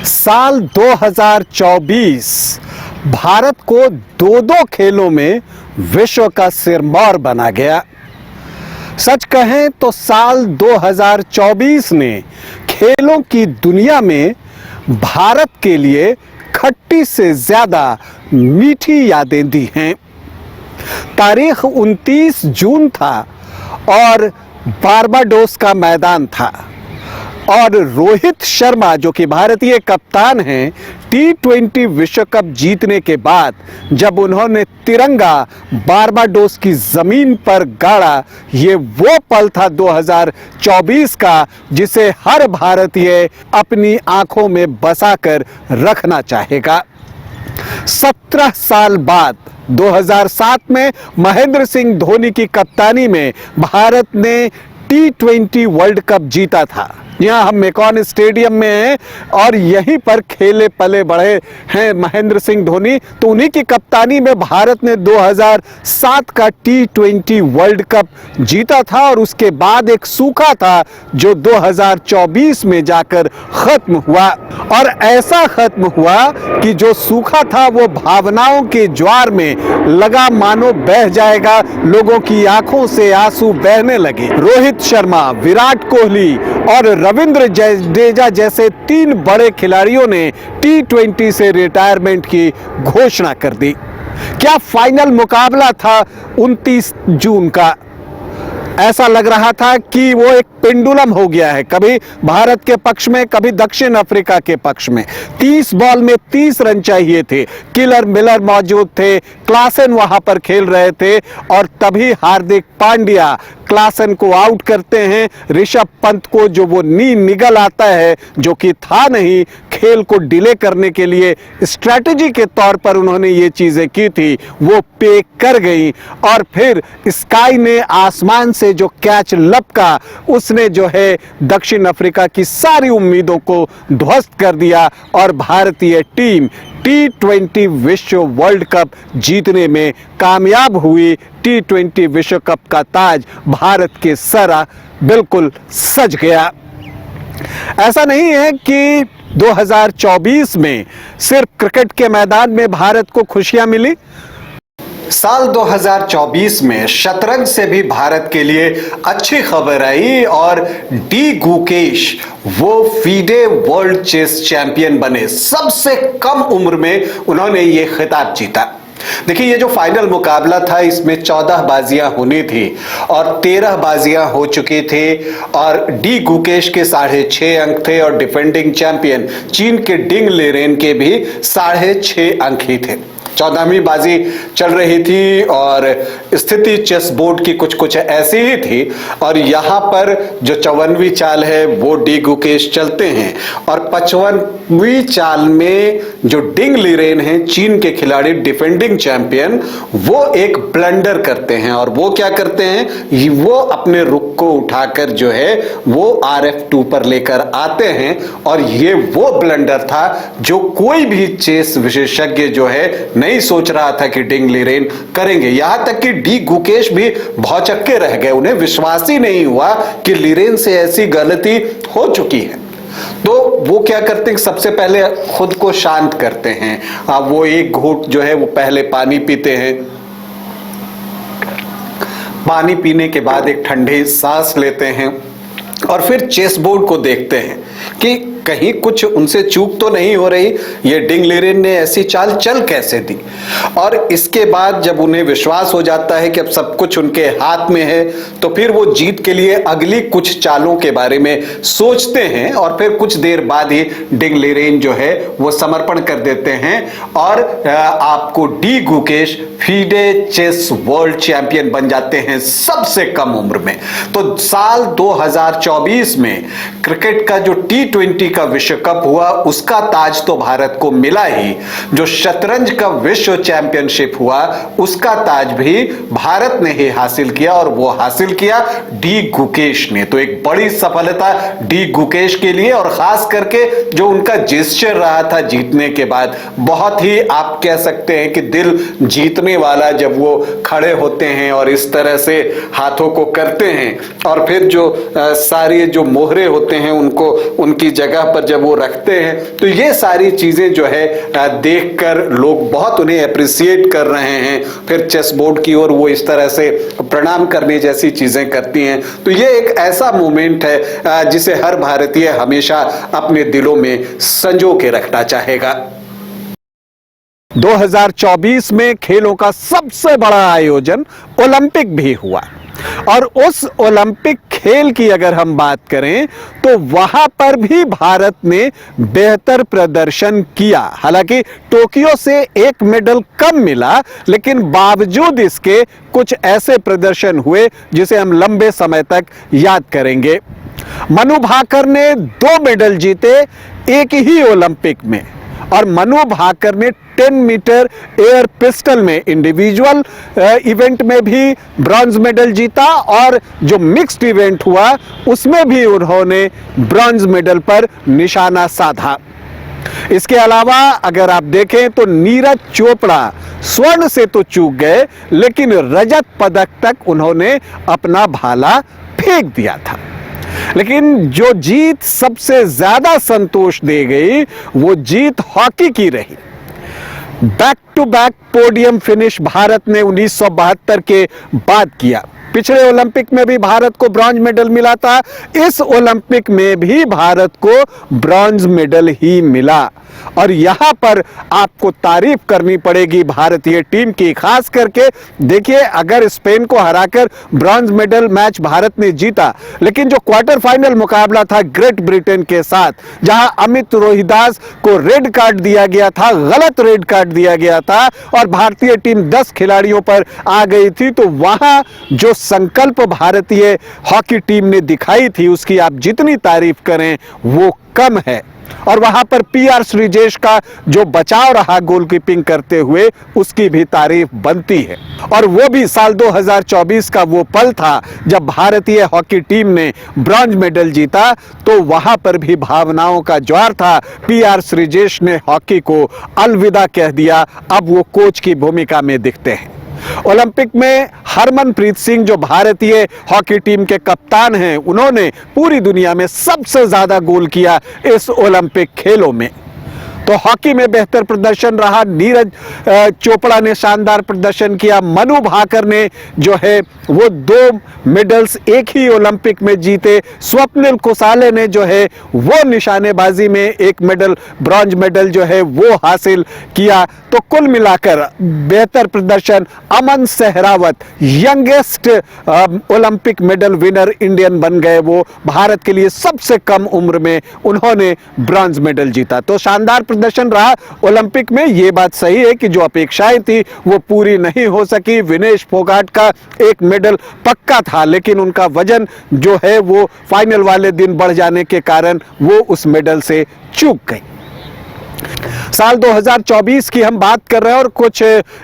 साल 2024 भारत को दो खेलों में विश्व का सिरमौर बना गया। सच कहें तो साल 2024 ने खेलों की दुनिया में भारत के लिए खट्टी से ज्यादा मीठी यादें दी हैं। तारीख 29 जून था और बारबाडोस का मैदान था और रोहित शर्मा जो कि भारतीय कप्तान हैं, T20 विश्व कप जीतने के बाद जब उन्होंने तिरंगा बारबाडोस की जमीन पर गाड़ा, ये वो पल था 2024 का जिसे हर भारतीय अपनी आंखों में बसाकर रखना चाहेगा। 17 साल बाद 2007 में महेंद्र सिंह धोनी की कप्तानी में भारत ने T20 वर्ल्ड कप जीता था। यहाँ हम मेकॉन स्टेडियम में हैं और यहीं पर खेले पले बढ़े हैं महेंद्र सिंह धोनी। तो उन्हीं की कप्तानी में भारत ने 2007 का T20 वर्ल्ड कप जीता था और उसके बाद एक सूखा था जो 2024 में जाकर खत्म हुआ। और ऐसा खत्म हुआ कि जो सूखा था वो भावनाओं के ज्वार में लगा मानो बह जाएगा, लोगों की आंखों से आंसू बहने लगे। रोहित शर्मा, विराट कोहली और रविंद्र जडेजा जैसे 3 बड़े खिलाड़ियों ने T20 से रिटायरमेंट की घोषणा कर दी। क्या फाइनल मुकाबला था 29 जून का। ऐसा लग रहा था कि वो एक पेंडुलम हो गया है, कभी भारत के पक्ष में कभी दक्षिण अफ्रीका के पक्ष में। 30 बॉल में 30 रन चाहिए थे। किलर मिलर मौजूद थे, क्लासेन वहां पर खेल रहे थे और तभी हार्दिक पांड्या क्लासेन को आउट करते हैं। ऋषभ पंत को जो वो नी निगल आता है जो कि था नहीं, खेल को डिले करने के लिए स्ट्रैटेजी के तौर पर उन्होंने ये चीजें की थी, वो पे कर गई। और फिर स्काई ने आसमान से जो कैच लपका उसने जो है दक्षिण अफ्रीका की सारी उम्मीदों को ध्वस्त कर दिया और भारतीय टीम T20 विश्व वर्ल्ड कप जीतने में कामयाब हुई। T20 विश्व कप का ताज भारत के सर बिल्कुल सज गया। ऐसा नहीं है कि 2024 में सिर्फ क्रिकेट के मैदान में भारत को खुशियां मिली। साल 2024 में शतरंज से भी भारत के लिए अच्छी खबर आई और डी गुकेश वो FIDE वर्ल्ड चेस चैंपियन बने। सबसे कम उम्र में उन्होंने ये खिताब जीता। देखिए, ये जो फाइनल मुकाबला था इसमें 14 बाजियां होनी थी और 13 बाजियां हो चुकी थी और डी गुकेश के 6.5 अंक थे और डिफेंडिंग चैंपियन चीन के डिंग लिरेन के भी 6.5 अंक ही थे। 14वीं बाजी चल रही थी और स्थिति चेस बोर्ड की कुछ ऐसी ही थी और यहां पर जो 54वीं चाल है वो डी गुकेश चलते हैं और 55वीं चाल में जो डिंग लिरेन हैं चीन के खिलाड़ी डिफेंडिंग चैंपियन, वो एक ब्लंडर करते हैं। और वो क्या करते हैं, वो अपने रुक को उठाकर जो है वो RF2 पर लेकर आते हैं और ये वो ब्लंडर था जो कोई भी चेस विशेषज्ञ जो है नहीं सोच रहा था कि डिंग लिरेन करेंगे। यहां तक कि डी गुकेश भी भौचक्के रह गए, उन्हें विश्वास ही नहीं हुआ कि लिरेन से ऐसी गलती हो चुकी है। तो वो क्या करते हैं, सबसे पहले खुद को शांत करते हैं। अब वो एक घूंट जो है वो पहले पानी पीते हैं। पानी पीने के बाद एक ठंडी सांस लेते हैं और फिर चेस बोर्ड को देखते हैं कि कहीं कुछ उनसे चूक तो नहीं हो रही, ये डिंग लिरेन ने ऐसी चाल चल कैसे दी। और इसके बाद जब उन्हें विश्वास हो जाता है कि अब सब कुछ उनके हाथ में है तो फिर वो जीत के लिए अगली कुछ चालों के बारे में सोचते हैं और फिर कुछ देर बाद ही डिंग लिरेन जो है वो समर्पण कर देते हैं और आपको D Gukesh FIDE chess world champion बन जाते हैं सबसे कम उम्र में। तो साल 2024 में क्रिकेट का जो T20 का विश्व कप हुआ उसका ताज तो भारत को मिला ही, जो शतरंज का विश्व चैंपियनशिप हुआ उसका ताज भी भारत ने ही हासिल किया और वो हासिल किया डी गुकेश ने। तो एक बड़ी सफलता डी गुकेश के लिए और खास करके जो उनका जेस्चर रहा था जीतने के बाद, बहुत ही आप कह सकते हैं कि दिल जीतने वाला, जब वो खड़े होते हैं और इस तरह से हाथों को करते हैं और फिर जो सारी जो मोहरे होते हैं उनको उनकी जगह जगह पर जब वो रखते हैं तो ये सारी चीजें जो है देखकर लोग बहुत उन्हें अप्रिसिएट कर रहे हैं। फिर चेस बोर्ड की ओर वो इस तरह से प्रणाम करने जैसी चीजें करती हैं। तो ये एक ऐसा मोमेंट है जिसे हर भारतीय हमेशा अपने दिलों में संजो के रखना चाहेगा। 2024 में खेलों का सबसे बड़ा आयोजन ओलंपिक भी हुआ और उस ओलंपिक खेल की अगर हम बात करें तो वहां पर भी भारत ने बेहतर प्रदर्शन किया। हालांकि टोक्यो से एक मेडल कम मिला, लेकिन बावजूद इसके कुछ ऐसे प्रदर्शन हुए जिसे हम लंबे समय तक याद करेंगे। मनु भाकर ने 2 मेडल जीते एक ही ओलंपिक में, और मनु भाकर ने 10 मीटर एयर पिस्टल में इंडिविजुअल इवेंट में भी ब्रॉन्ज मेडल जीता, और जो मिक्स्ड इवेंट हुआ उसमें भी उन्होंने ब्रॉन्ज मेडल पर निशाना साधा। इसके अलावा अगर आप देखें तो नीरज चोपड़ा स्वर्ण से तो चूक गए, लेकिन रजत पदक तक उन्होंने अपना भाला फेंक दिया था। लेकिन जो जीत सबसे ज्यादा संतोष दे गई वो जीत हॉकी की रही। Back to back podium finish Bharat ने 1972 के बाद किया। पिछले ओलंपिक में भी भारत को ब्रॉन्ज मेडल मिला था, इस ओलंपिक में भी भारत को ब्रॉन्ज मेडल ही मिला। और यहां पर आपको तारीफ करनी पड़ेगी भारतीय टीम की। खास करके देखिए, अगर स्पेन को हराकर ब्रॉन्ज मेडल मैच भारत ने जीता, लेकिन जो क्वार्टर फाइनल मुकाबला था ग्रेट ब्रिटेन के साथ, जहां अमित रोहिदास को रेड कार्ड दिया गया था, गलत रेड कार्ड दिया गया था और भारतीय टीम 10 खिलाड़ियों पर आ गई थी, तो वहां जो संकल्प भारतीय हॉकी टीम ने दिखाई थी उसकी आप जितनी तारीफ करें वो कम है। और वहां पर पीआर श्रीजेश का जो बचाव रहा गोलकीपिंग करते हुए, उसकी भी तारीफ बनती है। और वो भी साल 2024 का वो पल था जब भारतीय हॉकी टीम ने ब्रॉन्ज मेडल जीता, तो वहां पर भी भावनाओं का ज्वार था। पीआर श्रीजेश ने हॉकी को अलविदा कह दिया, अब वो कोच की भूमिका में दिखते हैं। ओलंपिक में हरमनप्रीत सिंह जो भारतीय हॉकी टीम के कप्तान हैं, उन्होंने पूरी दुनिया में सबसे ज्यादा गोल किया इस ओलंपिक खेलों में। तो हॉकी में बेहतर प्रदर्शन रहा। नीरज चोपड़ा ने शानदार प्रदर्शन किया। मनु भाकर ने जो है वो 2 मेडल्स एक ही ओलंपिक में जीते। स्वप्निल कुसाले ने जो है वो निशानेबाजी में 1 मेडल, ब्रॉन्ज मेडल जो है वो हासिल किया। तो कुल मिलाकर बेहतर प्रदर्शन। Aman Sehrawat youngest Olympic medal winner Indian बन गए। वो भारत के लिए सबसे कम उम्र में उन्होंने ब्रॉन्ज मेडल जीता। तो शानदार प्रदर्शन रहा ओलंपिक में। ये बात सही है कि जो अपेक्षाएं थी वो पूरी नहीं हो सकी। विनेश फोगाट का 1 मेडल पक्का था, लेकिन उनका वजन जो है वो फाइनल वाले दिन बढ़ जाने के कारण वो उस मेडल से चूक गई। साल 2024 की हम बात कर रहे हैं और कुछ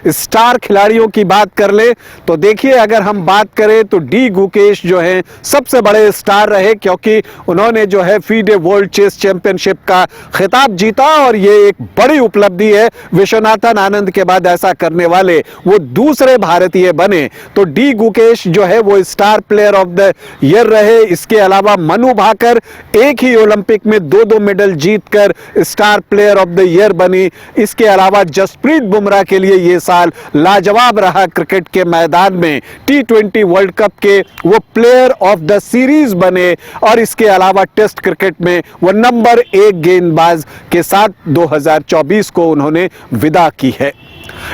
स्टार खिलाड़ियों की बात कर ले तो देखिए, अगर हम बात करें तो डी गुकेश जो हैं सबसे बड़े स्टार रहे, क्योंकि उन्होंने जो है फीडे वर्ल्ड चेस चैंपियनशिप का खिताब जीता और ये एक बड़ी उपलब्धि है। विश्वनाथन आनंद के बाद ऐसा करने वाले वो दूसरे भारतीय बने। तो डी गुकेश जो है वो star player of the year रहे। इसके अलावा मनु भाकर एक ही ओलंपिक में 2-2 मेडल जीतकर star player of the year बनी। इसके अलावा जसप्रीत बुमराह के लिए यह साल लाजवाब रहा। क्रिकेट के मैदान में T20 वर्ल्ड कप के वो प्लेयर ऑफ द सीरीज बने और इसके अलावा टेस्ट क्रिकेट में वो नंबर 1 गेंदबाज के साथ 2024 को उन्होंने विदा की है।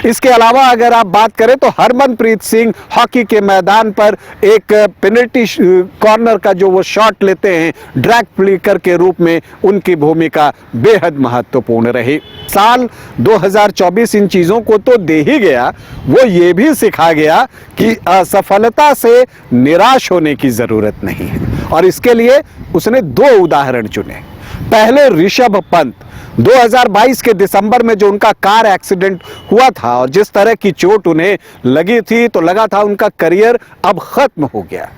इसके अलावा अगर आप बात करें तो हरमनप्रीत सिंह हॉकी के मैदान पर एक पेनल्टी कॉर्नर का जो वो शॉट लेते हैं, ड्रैग फ्लिकर के रूप में उनकी भूमिका बेहद महत्वपूर्ण रही। साल 2024 इन चीजों को तो दे ही गया, वो ये भी सिखा गया कि असफलता से निराश होने की जरूरत नहीं है। और इसके लिए उसने 2 उदाहरण चुने। पहले ऋषभ पंत 2022 के दिसंबर में जो उनका कार एक्सीडेंट हुआ था और जिस तरह की चोट उन्हें लगी थी, तो लगा था उनका करियर अब खत्म हो गया।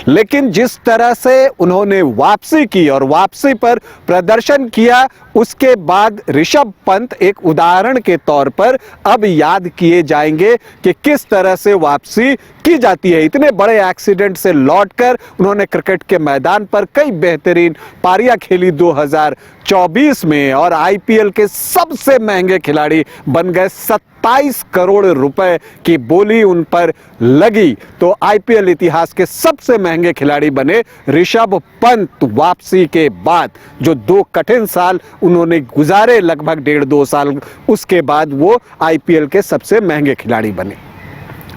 लेकिन जिस तरह से उन्होंने वापसी की और वापसी पर प्रदर्शन किया, उसके बाद ऋषभ पंत एक उदाहरण के तौर पर अब याद किए जाएंगे कि किस तरह से वापसी की जाती है। इतने बड़े एक्सीडेंट से लौटकर उन्होंने क्रिकेट के मैदान पर कई बेहतरीन पारियां खेली 2024 में और आईपीएल के सबसे महंगे खिलाड़ी बन गए। 27 करोड़ रुपए की बोली उन पर लगी तो आईपीएल इतिहास के सबसे महंगे खिलाड़ी बने ऋषभ पंत। वापसी के बाद जो 2 कठिन साल उन्होंने गुजारे, लगभग 1.5-2 साल, उसके बाद वो आईपीएल के सबसे महंगे खिलाड़ी बने।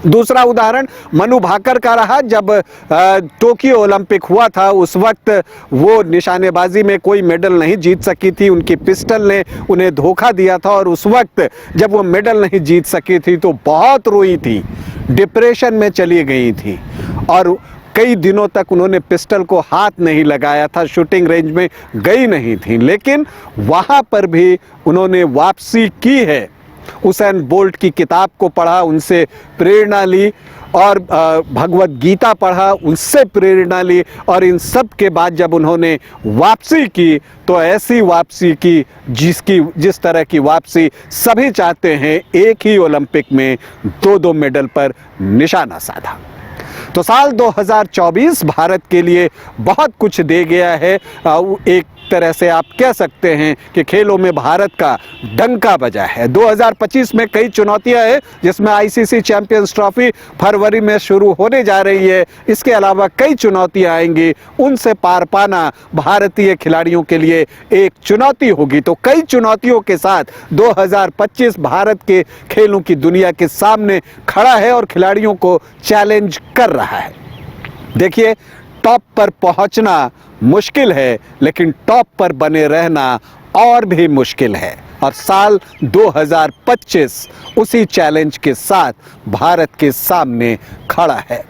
दूसरा उदाहरण मनु भाकर का रहा। जब टोक्यो ओलंपिक हुआ था उस वक्त वो निशानेबाजी में कोई मेडल नहीं जीत सकी थी, उनकी पिस्टल ने उन्हें धोखा दिया था और उस वक्त जब वो मेडल नहीं जीत सकी थी तो बहुत रोई थी, डिप्रेशन में चली गई थी और कई दिनों तक उन्होंने पिस्टल को हाथ नहीं लगाया था, शूटिंग रेंज में गई नहीं थी, लेकिन वहाँ पर भी उन्होंने वापसी की है। उसेन बोल्ट की किताब को पढ़ा, उनसे प्रेरणा ली और भगवत गीता पढ़ा, उससे प्रेरणा ली और इन सब के बाद जब उन्होंने वापसी की तो ऐसी वापसी की जिस तरह की वापसी सभी चाहते हैं। एक ही ओलंपिक में 2-2 मेडल पर निशाना साधा। तो साल 2024 भारत के लिए बहुत कुछ दे गया है। एक तरह से आप कह सकते हैं कि खेलों में भारत का डंका बजा है। 2025 में कई चुनौतियां हैं, जिसमें आईसीसी चैंपियंस ट्रॉफी फरवरी में शुरू होने जा रही है। इसके अलावा कई चुनौतियां आएंगी, उनसे पार पाना भारतीय खिलाड़ियों के लिए एक चुनौती होगी। तो कई चुनौतियों के साथ 2025 भारत के खेलों की दुनिया के सामने खड़ा है और खिलाड़ियों को चैलेंज कर रहा है। देखिए, टॉप पर पहुंचना मुश्किल है, लेकिन टॉप पर बने रहना और भी मुश्किल है और साल 2025 उसी चैलेंज के साथ भारत के सामने खड़ा है।